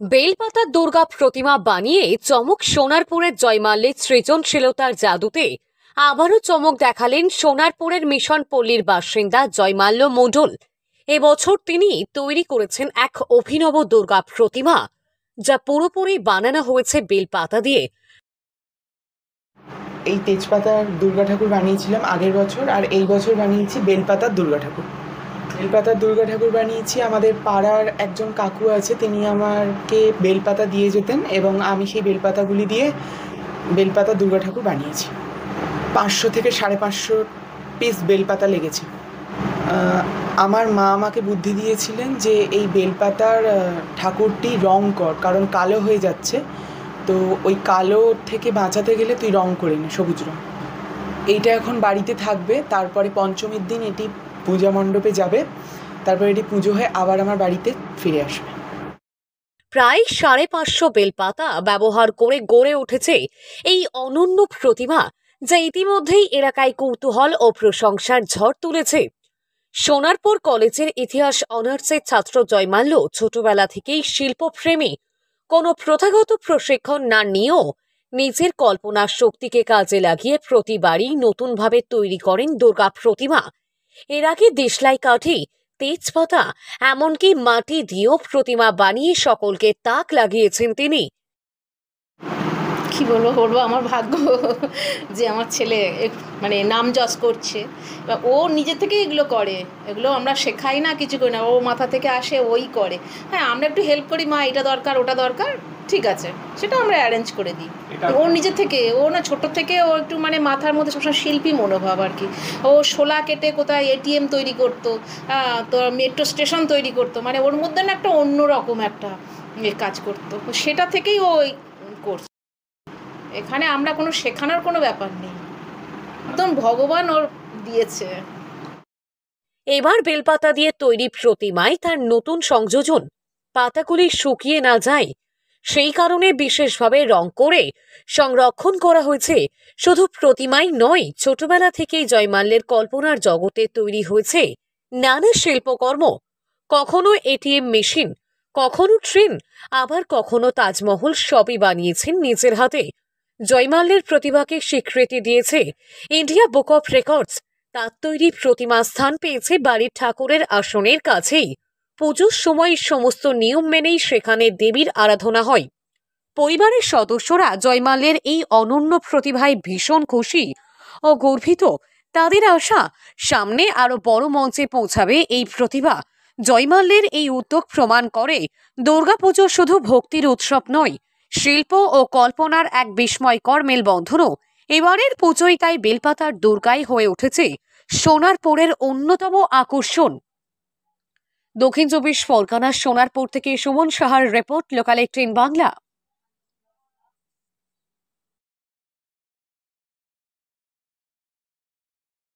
বেলপাতার দুর্গা প্রতিমা বানিয়ে চমক সোনারপুরের জয়মাল্যের সৃজনশীলতার জাদুতে আবারও চমক দেখালেন সোনারপুরের মিশন পল্লীর বাসিন্দা জয়মাল্য মণ্ডল। এবছর তিনি তৈরি করেছেন এক অভিনব দুর্গা প্রতিমা, যা পুরোপুরি বানানো হয়েছে বেলপাতা দিয়ে। এই তেজপাতার দুর্গা ঠাকুর বানিয়েছিলাম আগের বছর, আর এই বছর বানিয়েছি বেলপাতার দুর্গা ঠাকুর। বেলপাতার দুর্গা ঠাকুর বানিয়েছি, আমাদের পাড়ার একজন কাকু আছে, তিনি আমাকে বেলপাতা দিয়ে যেতেন এবং আমি সেই বেলপাতাগুলি দিয়ে বেলপাতার দুর্গা ঠাকুর বানিয়েছি। 500 থেকে 550 পিস বেলপাতা লেগেছে। আমার মা আমাকে বুদ্ধি দিয়েছিলেন যে এই বেলপাতার ঠাকুরটি রং কর, কারণ কালো হয়ে যাচ্ছে, তো ওই কালো থেকে বাঁচাতে গেলে তুই রং করে নে, সবুজ রং। এইটা এখন বাড়িতে থাকবে, তারপরে পঞ্চমীর দিন এটি পূজা মণ্ডপে যাবে, তারপরে এটি পুজো হয়ে আবার আমার বাড়িতে ফিরে আসবে। প্রায় 550 বেলপাতা ব্যবহার করে গড়ে উঠেছে এই অনন্য প্রতিমা, যা ইতিমধ্যেই এলাকায় কৌতূহল ও প্রশংসার ঝড় তুলেছে। সোনারপুর কলেজের ইতিহাস অনার্সের ছাত্র জয়মাল্য ছোটবেলা থেকেই শিল্পপ্রেমী। কোনো প্রথাগত প্রশিক্ষণ না নিয়েও নিজের কল্পনার শক্তিকে কাজে লাগিয়ে প্রতিবারই নতুনভাবে তৈরি করেন দুর্গা প্রতিমা। এর আগে দেশলাই কাঠি, তেজপাতা, এমনকি মাটি দিয়েও প্রতিমা বানিয়ে সকলকে তাক লাগিয়েছেন তিনি। কি বলবো আমার ভাগ্য যে আমার ছেলে মানে নাম যশ করছে। ও নিজে থেকে এগুলো করে, এগুলো আমরা শেখাই না, কিছু করি না, ও মাথা থেকে আসে, ওই করে। হ্যাঁ, আমরা একটু হেল্প করি, মা এটা দরকার ওটা দরকার, ঠিক আছে, সেটা আমরা অ্যারেঞ্জ করে দিই। ও নিজে থেকে, ও না ছোট থেকে ও একটু মানে মাথার মধ্যে সবসময় শিল্পী মনোভাব আর কি। ও শোলা কেটে কোথায় এটিএম তৈরি করতো, তো মেট্রো স্টেশন তৈরি করতো, মানে ওর মধ্যে না একটা অন্যরকম একটা কাজ করতো, সেটা থেকেই ও করছে। এখানে আমরা কোনো শেখানোর কোনো ব্যাপার নেই, একদম ভগবান ওর দিয়েছে। এবার বেলপাতা দিয়ে তৈরি প্রতিমায় তার নতুন সংযোজন, পাতাগুলি শুকিয়ে না যায় সেই কারণে বিশেষভাবে রং করে সংরক্ষণ করা হয়েছে। শুধু প্রতিমাই নয়, ছোটবেলা থেকেই জয়মাল্যের কল্পনার জগতে তৈরি হয়েছে নানা শিল্পকর্ম। কখনো এটিএম মেশিন, কখনো ট্রেন, আবার কখনো তাজমহল, সবই বানিয়েছেন নিজের হাতে। জয়মাল্যের প্রতিভাকে স্বীকৃতি দিয়েছে ইন্ডিয়া বুক অফ রেকর্ডস। তার তৈরি প্রতিমা স্থান পেয়েছে বাড়ির ঠাকুরের আসনের কাছেই। পুজোর সময় সমস্ত নিয়ম মেনেই সেখানে দেবীর আরাধনা হয়। পরিবারের সদস্যরা জয়মাল্যের এই অনন্য প্রতিভায় ভীষণ খুশি ও গর্বিত। তাদের আশা, সামনে আরো বড় মঞ্চে পৌঁছাবে এই প্রতিভা। জয়মাল্যের এই উদ্যোগ প্রমাণ করে দুর্গাপুজো শুধু ভক্তির উৎসব নয়, শিল্প ও কল্পনার এক বিস্ময়কর মেলবন্ধনও। এবারের পুজোয় তাই বেলপাতার দুর্গাই হয়ে উঠেছে সোনারপুরের অন্যতম আকর্ষণ। দক্ষিণ 24 পরগনার সোনারপুর থেকে সুমন সাহার রিপোর্ট, লোকাল 18 বাংলা।